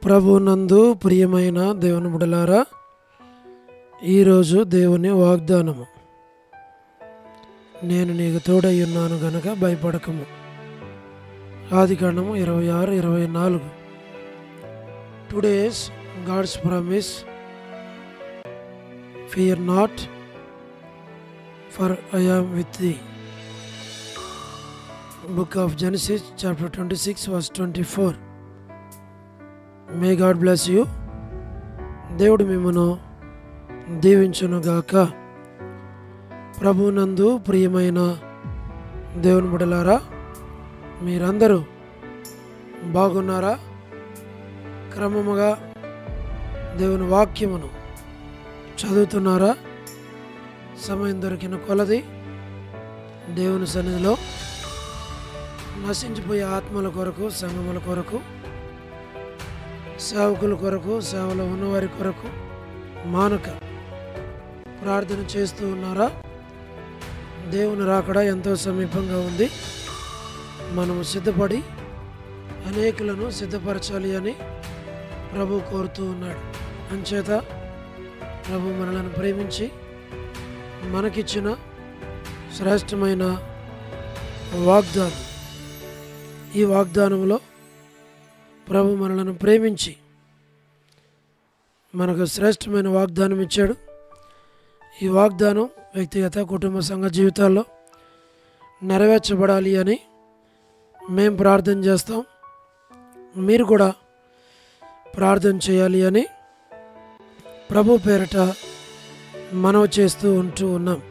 ప్రభునందు ప్రియమైన దేవుని బిడ్డలారా, ఈరోజు దేవుని వాగ్దానము. నేను నీకు తోడై ఉన్నాను గనక భయపడకము. ఆదికాండము 26-24. Today's God's promise, fear not, for I am with thee. Book of Genesis chapter 26 verse 24. May God bless you. దేవుడు మిమ్మను దీవించునుగాక. ప్రభునందు ప్రియమైన దేవుని బిడ్డలారా, మీరందరూ బాగున్నారా? క్రమముగా దేవుని వాక్యమును చదువుతున్నారా? సమయం దొరికిన కొలది దేవుని సన్నిధిలో నశించిపోయే ఆత్మల కొరకు, సంఘముల కొరకు, సేవకుల కొరకు, సేవలో ఉన్నవారి కొరకు మానక ప్రార్థన చేస్తూ ఉన్నారా? దేవుని రాకడ ఎంతో సమీపంగా ఉంది. మనము సిద్ధపడి అనేకులను సిద్ధపరచాలి అని ప్రభు కోరుతూ ఉన్నాడు. అంచేత ప్రభు మనలను ప్రేమించి మనకిచ్చిన శ్రేష్టమైన వాగ్దానం. ఈ వాగ్దానంలో ప్రభు మనలను ప్రేమించి మనకు శ్రేష్టమైన వాగ్దానం ఇచ్చాడు. ఈ వాగ్దానం వ్యక్తిగత, కుటుంబ, సంఘ జీవితాల్లో నెరవేర్చబడాలి అని మేము ప్రార్థన చేస్తాం. మీరు కూడా ప్రార్థన చేయాలి అని ప్రభు పేరిట మనవి చేస్తూ ఉన్నాం.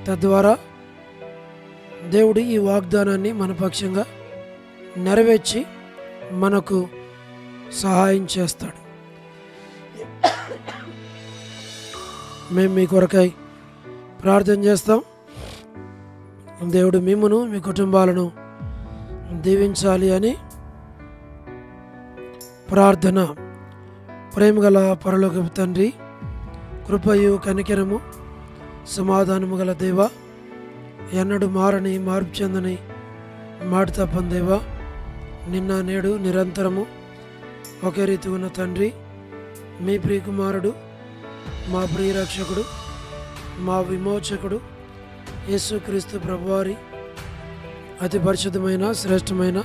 తద్వారా దేవుడు ఈ వాగ్దానాన్ని మన పక్షంగా నెరవేర్చి మనకు సహాయం చేస్తాడు. మేము మీ కొరకై ప్రార్థన చేస్తాం. దేవుడు మిమ్మును, మీ కుటుంబాలను దీవించాలి అని ప్రార్థన. ప్రేమగల పరలోకపు తండ్రి, కృపయు కనికరము సమాధానము గల దేవ, ఎన్నడూ మారని, మార్పు చెందని, మాట తప్పని దేవ, నిన్న నేడు నిరంతరము ఒకే రీతి ఉన్న తండ్రి, మీ ప్రియకుమారుడు, మా ప్రియరక్షకుడు, మా విమోచకుడు యేసుక్రీస్తు ప్రభువారి అతి పరిశుద్ధమైన శ్రేష్టమైన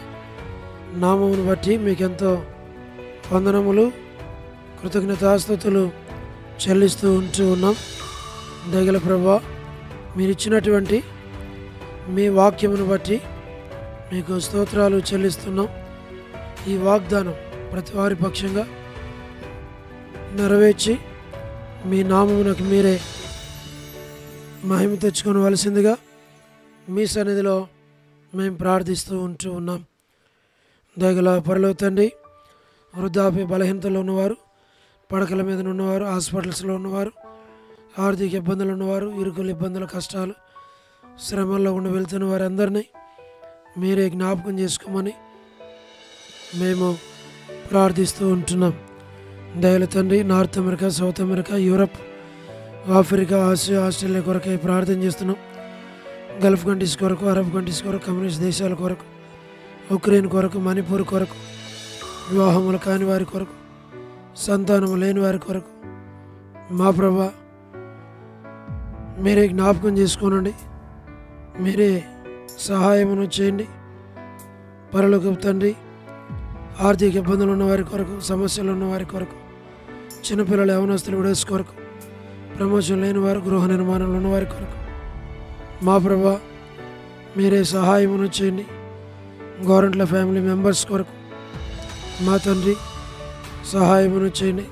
నామమును బట్టి మీకెంతో వందనములు, కృతజ్ఞతాస్తుతులు చెల్లిస్తూ ఉన్నాం. దయగల ప్రభువా, మీరిచ్చినటువంటి మీ వాక్యమును బట్టి మీకు స్తోత్రాలు చెల్లిస్తున్నాం. ఈ వాగ్దానం ప్రతి వారి పక్షంగా నెరవేర్చి మీ నామమునకు మీరే మహిమ తెచ్చుకోవలసిందిగా మీ సన్నిధిలో మేము ప్రార్థిస్తూ ఉన్నాం. దయగల పరలోక తండ్రి, వృద్ధాప్య బలహీనతలో ఉన్నవారు, పడకల మీద ఉన్నవారు, హాస్పిటల్స్లో ఉన్నవారు, ఆర్థిక ఇబ్బందులు ఉన్నవారు, ఇరుకుల ఇబ్బందుల కష్టాలు, శ్రమల్లో ఉండి వెళ్తున్న వారందరినీ మీరే జ్ఞాపకం చేసుకోమని మేము ప్రార్థిస్తూ ఉంటున్నాం. దయల తండ్రి, north America, south America, Europe, Africa, Asia, Australia కొరకై ప్రార్థన చేస్తున్నాం. గల్ఫ్ కంట్రీస్ కొరకు, అరబ్ కంట్రీస్ కొరకు, కమ్యూనిస్ట్ దేశాల కొరకు, ఉక్రెయిన్ కొరకు, మణిపూర్ కొరకు, వివాహములు కాని వారి కొరకు, సంతానము లేని వారి కొరకు మా ప్రభా మీరే జ్ఞాపకం చేసుకోనండి. మీరే సహాయమును చేయండి. పరలోకపు తండ్రి, ఆర్థిక ఇబ్బందులు ఉన్నవారి కొరకు, సమస్యలు ఉన్నవారి కొరకు, చిన్నపిల్లల యవనస్తులు విడోస్ కొరకు, ప్రమోషన్ లేని వారు, గృహ నిర్మాణంలో ఉన్నవారి కొరకు మా ప్రభా మీరే సహాయమును చేయండి. గవర్నమెంట్ల ఫ్యామిలీ మెంబర్స్ కొరకు మా తండ్రి సహాయమును చేయండి.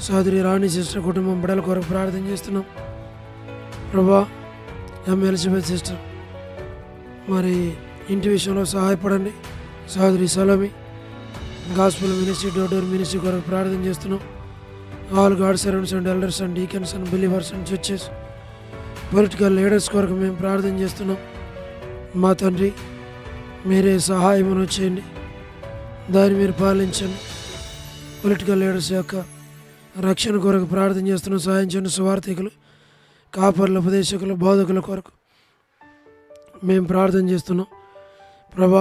సోదరి రాణి సిస్టర్ కుటుంబం బిడ్డల కొరకు ప్రార్థన చేస్తున్నాం. ప్రభా ఎలిజబెత్ సిస్టర్ మరి ఇంటి విషయంలో సహాయపడండి. సోదరి Salomi gospel ministry, door ministry కొరకు ప్రార్థన చేస్తున్నాం. All God servants and elders and deacons and believers and churches, political leaders కొరకు మేము ప్రార్థన చేస్తున్నాం. మా తండ్రి మీరే సహాయమును చేయండి. దాన్ని మీరు పాలించండి. పొలిటికల్ లీడర్స్ యొక్క రక్షణ కొరకు ప్రార్థన చేస్తున్నాం. సహాయం చేయండి. సువార్థికులు, కాపర్ల, ఉపదేశకులు, బోధకుల కొరకు మేము ప్రార్థన చేస్తున్నాం. ప్రభా,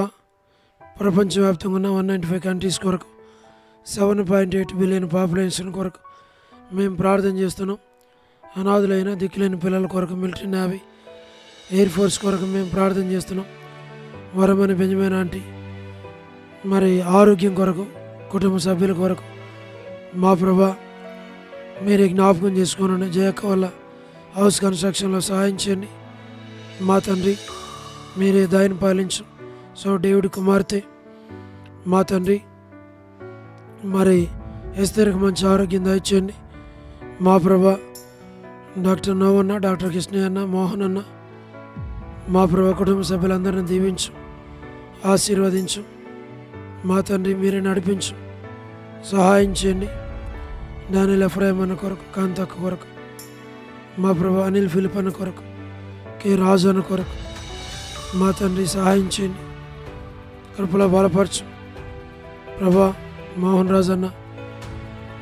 ప్రపంచవ్యాప్తంగా ఉన్న 195 కంట్రీస్ కొరకు 7.8 బిలియన్ పాపులేషన్ కొరకు మేము ప్రార్థన చేస్తున్నాం. అనాథులైన దిక్కులేని పిల్లల కొరకు మిలిటరీ, నేవీ, ఎయిర్ ఫోర్స్ కొరకు మేము ప్రార్థన చేస్తున్నాం. వరమని బెంజమిన్ ఆంటీ మరి ఆరోగ్యం కొరకు, కుటుంబ సభ్యుల కొరకు మా ప్రభా మీరే జ్ఞాపకం చేసుకోనండి. జయక్క వల్ల హౌస్ కన్స్ట్రక్షన్లో సహాయం చేయండి. మా తండ్రి మీరే దయను పాలించు. సో డేవిడ్ కుమార్తె మా తండ్రి మరి ఎస్తేరకు మంచి ఆరోగ్యం దయచేయండి. మా ప్రభా డాక్టర్ నవన్న, డాక్టర్ కృష్ణయ్య అన్న, మోహన్ అన్న మా ప్రభా కుటుంబ సభ్యులందరినీ దీవించు, ఆశీర్వదించు. మా తండ్రి మీరే నడిపించు, సహాయం చేయండి. డానియల్ ఎఫ్రాయిం అన్న కొరకు, కాంతక్క కొరకు మా ప్రభా అనిల్ ఫిలిప్ అన్న కొరకు, కె రాజు అన్న కొరకు మా తండ్రి సహాయం చేయండి. కృపలో బలపరచు ప్రభా. మోహన్ రాజు అన్న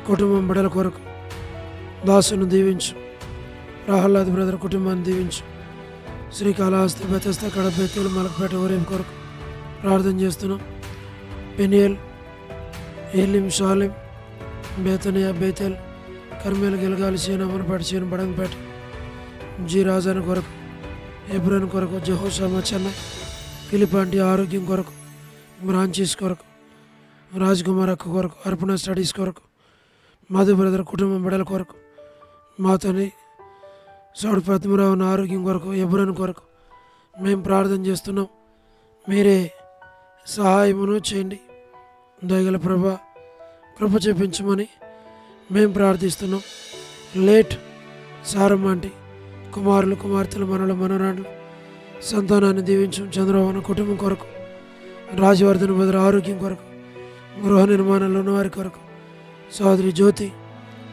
కుటుంబం బిడ్డల కొరకు దాసును దీవించు. ప్రహ్లాద్ బ్రదర్ కుటుంబాన్ని దీవించు. శ్రీకాళహస్తి, బెతస్తా, కడప, బేతేలు, మలకపేట, ఊరేం కొరకు ప్రార్థన చేస్తున్నాం. పెనియల్, ఏలిం, షాలిం, బేతనియా, బేతేల్, కర్మేలు, గిలగాలి, సీనమనపేట, సీన, బడంగపేట, జి రాజాని కొరకు, ఎబ్రోన్ కొరకు, జెహోషామా, చెన్నై, ఫిలిప్ ఆంటీ ఆరోగ్యం కొరకు, బ్రాంచీస్ కొరకు, రాజ్ కుమార్ అక్క కొరకు, అర్పణ స్టడీస్ కొరకు, మధు బ్రదర్ కుటుంబం బిడ్డల కొరకు మా తండ్రి సౌడు పద్మరావు ఆరోగ్యం కొరకు, ఎబ్రోన్ కొరకు మేము ప్రార్థన చేస్తున్నాం. మీరే సహాయమును చేయండి. దయగల ప్రభా కృప చూపించమని మేము ప్రార్థిస్తున్నాం. లేట్ సారమ్మ ఆంటీ కుమారులు, కుమార్తెలు, మనలు, మనరాళ్ళు సంతానాన్ని దీవించు. చంద్రబాబు కుటుంబం కొరకు, రాజవర్ధన్ బదులు ఆరోగ్యం కొరకు, గృహ నిర్మాణంలో ఉన్నవారి కొరకు, సోదరి జ్యోతి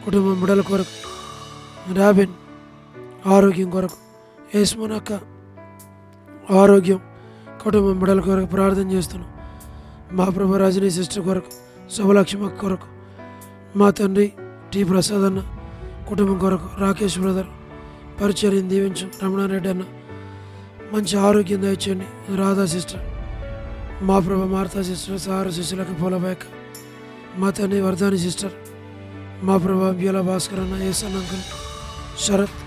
కుటుంబం బిడ్డల కొరకు, రాబిన్ ఆరోగ్యం కొరకు, యస్మన్ అక్క ఆరోగ్యం కుటుంబం బిడ్డల కొరకు ప్రార్థన చేస్తున్నాం. మా ప్రభు రజనీ సిస్టర్ కొరకు, శుభలక్ష్మి అక్క కొరకు మా తండ్రి టి ప్రసాద్ అన్న కుటుంబం కొరకు, రాకేష్ బ్రదర్ పరిచర్యను దీవించు. రమణారెడ్డి అన్న మంచి ఆరోగ్యం దయచేయండి. రాధా సిస్టర్, మా ప్రభు మార్తా సిస్టర్, సార శిష్యులకు పొలబేక మా తండ్రి వర్ధాని సిస్టర్, మా ప్రభు బ్యూల భాస్కర్ అన్న, ఏసన్ అంకుల్, శరత్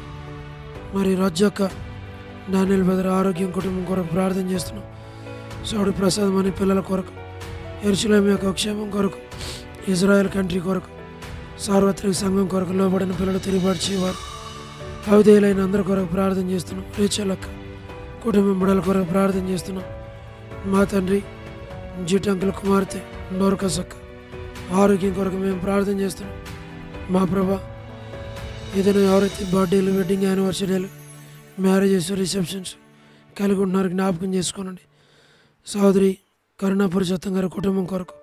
మరి రజ్జక్క, డానియల్ బ్రదర్ ఆరోగ్యం కుటుంబం కొరకు ప్రార్థన చేస్తున్నాం. సౌడు ప్రసాద్ మని పిల్లల కొరకు, యెరూషలేము యొక్క క్షేమం కొరకు, ఇజ్రాయెల్ కంట్రీ కొరకు, సార్వత్రిక సంఘం కొరకు, లోబడిన పిల్లలు తిరిగిపడిచేవారు అవిధేయులైన అందరి కొరకు ప్రార్థన చేస్తున్నాం. రేచలక్క కుటుంబం బిడ్డల కొరకు ప్రార్థన చేస్తున్నాం. మా తండ్రి జీటంకుల కుమార్తె నోరకసక్క ఆరోగ్యం కొరకు మేము ప్రార్థన చేస్తున్నాం. మా ప్రభా ఏదైనా ఎవరైతే బర్త్డేలు, వెడ్డింగ్ యానివర్సరీలు, మ్యారేజెస్, రిసెప్షన్స్ కలిగి ఉంటున్నారు జ్ఞాపకం చేసుకోనండి. సోదరి కరుణాపురి సత్తం గారి కుటుంబం కొరకు,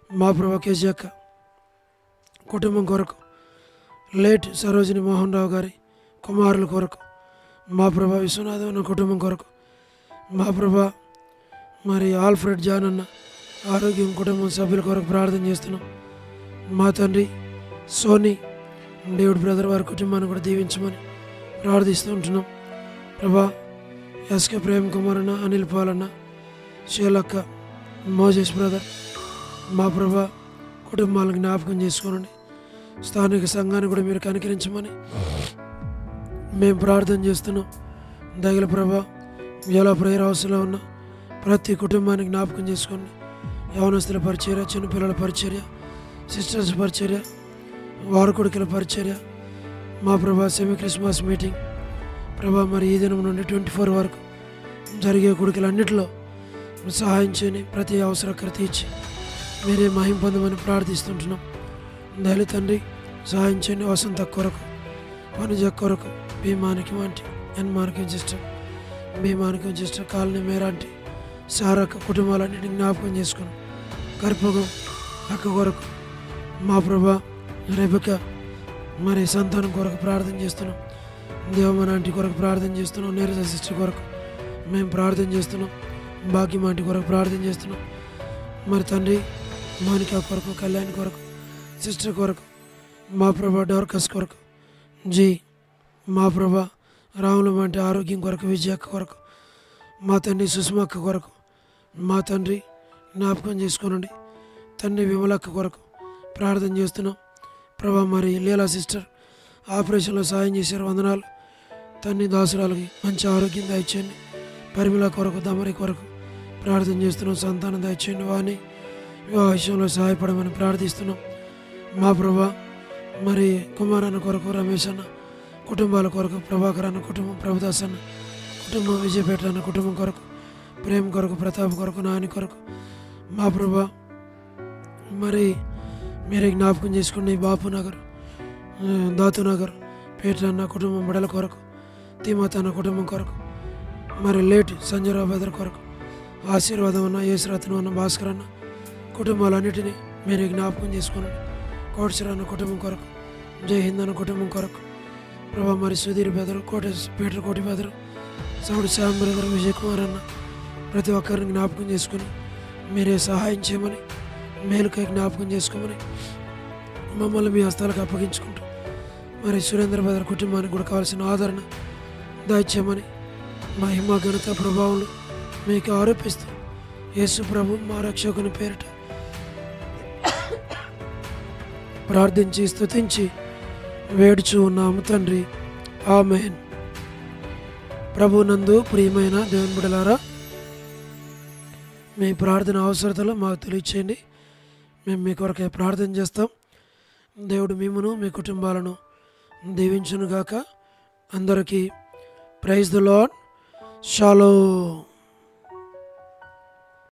మా ప్రభా కేజీ అక్క కుటుంబం కొరకు, లేట్ సరోజిని మోహన్ రావు గారి కుమారుల కొరకు, మా ప్రభా విశ్వనాథం అన్న కుటుంబం కొరకు, మా ప్రభా మరి ఆల్ఫ్రెడ్ జాన్ అన్న ఆరోగ్యం కుటుంబం సభ్యుల కొరకు ప్రార్థన చేస్తున్నాం. మా తండ్రి సోనీ డేవిడ్ బ్రదర్ వారి కుటుంబాన్ని కూడా దీవించమని ప్రార్థిస్తూ ఉంటున్నాం. ప్రభా ఎస్కే ప్రేమ్ కుమార్ అన్న, అనిల్ పాల్ అన్న, షేలక్క, మోజెస్ బ్రదర్ మా ప్రభా కుటుంబాలను జ్ఞాపకం చేసుకోనండి. స్థానిక సంఘాన్ని కూడా మీరు కనికరించమని మేము ప్రార్థన చేస్తున్నాం. దయగల ప్రభా ఎలా ప్రేయర్ హౌస్లో ఉన్న ప్రతి కుటుంబాన్ని జ్ఞాపకం చేసుకోండి. యవనస్తుల పరిచర్య, చిన్నపిల్లల పరిచర్య, సిస్టర్స్ పరిచర్య, వారు కొడుకుల పరిచర్య, మా ప్రభా సెమీ క్రిస్మస్ మీటింగ్ ప్రభా మరి ఈ దినం నుండి 24 వరకు జరిగే కొడుకులన్నింటిలో సహాయం చేయని ప్రతి అవసరకర తీర్చి మీరే మహిం పొందమని ప్రార్థిస్తుంటున్నాం. దళిత తండ్రి సహాయం చేయండి. వసంత కొరకు, వనజ కొరకు, భీమానికి వంటి ఎన్మానికి సిస్టర్, భీమానికి సిస్టర్, కాలనీ మేరాంటి, సారక్క కుటుంబాలన్నింటినీ జ్ఞాపకం చేసుకున్నాం. కర్పగం అక్క కొరకు, మా ప్రభా రెబెక మరి సంతానం కొరకు ప్రార్థన చేస్తున్నాం. దేవమన ఆంటీ కొరకు ప్రార్థన చేస్తున్నాం. నీరజ సిస్టర్ కొరకు మేము ప్రార్థన చేస్తున్నాం. భాగ్యం ఆంటీ కొరకు ప్రార్థన చేస్తున్నాం. మరి తండ్రి మోనికా కొరకు, కళ్యాణ్ కొరకు, సిస్టర్ కొరకు, మా ప్రభా డోర్కస్ కొరకు, జీ మా ప్రభా రాముల వంటి ఆరోగ్యం కొరకు, విజయక్క కొరకు, మా తండ్రి సుష్మక్క కొరకు మా తండ్రి జ్ఞాపకం చేసుకోనండి. తండ్రి విమలక్క కొరకు, ప్రార్థన చేస్తున్నాం ప్రభా. మరి లీలా సిస్టర్ ఆపరేషన్లో సాయం చేశారు, వందనాలు తన్ని. దాసురాలకి మంచి ఆరోగ్యం దయచేయండి. పరిమళ కొరకు, దమరి కొరకు ప్రార్థన చేస్తున్నాం, సంతానం దయచేయండి. వాణి వివాహ విషయంలో సహాయపడమని ప్రార్థిస్తున్నాం మా ప్రభా. మరి కుమారన్న కొరకు, రమేష్ అన్న కుటుంబాల కొరకు, ప్రభాకర్ అన్న కుటుంబం, ప్రభుదాస్ అన్న కుటుంబం, విజయపేట అన్న కుటుంబం కొరకు, ప్రేమ్ కొరకు, ప్రతాప్ కొరకు, నాని కొరకు మా ప్రభా. మరి మీరే జ్ఞాపకం చేసుకోండి. బాపు నగర్, దాతు నగర్, పేట అన్న కుటుంబం బిడల కొరకు, తిమోతి అన్న కుటుంబం కొరకు, మరి లేట్ సంజయరావు బెదర్ కొరకు, ఆశీర్వాదం అన్న, యేసురత్నం అన్న, భాస్కర్ అన్న కుటుంబాలన్నిటినీ మీరే జ్ఞాపకం చేసుకోండి. కోటేశ్వర అన్న కుటుంబం కొరకు, జై హింద్ అన్న కుటుంబం కొరకు ప్రభా. మరి సుధీర్ బెదరు, పీటర్ కోటి బెదరు, సౌడు శ్యామ్ బ్రదర్, విజయ్ కుమార్ అన్న ప్రతి ఒక్కరిని జ్ఞాపకం చేసుకుని మీరే సహాయం చేయమని, మేలుకై జ్ఞాపకం చేసుకోమని మమ్మల్ని మీ హస్తాలకు అప్పగించుకుంటూ, మరి సురేంద్ర బెదర్ కుటుంబానికి కూడా కావాల్సిన ఆదరణ దయచేయమని మహిమ ఘనత ప్రభావాలు మీకు ఆరోపిస్తూ యేసు ప్రభు మా రక్షకుని పేరిట ప్రార్థించి స్తుతించి వేడుచు ఉన్నాము తండ్రి, ఆమేన్. ప్రభునందు ప్రియమైన దేవుని బిడ్డలారా, మీ ప్రార్థన అవసరతలు మాకు తెలియచేయండి. మేము మీ కొరకే ప్రార్థన చేస్తాం. దేవుడు మిమ్మును మీ కుటుంబాలను దీవించునుగాక. అందరికీ ప్రైజ్ ది లార్డ్. షాలోమ్.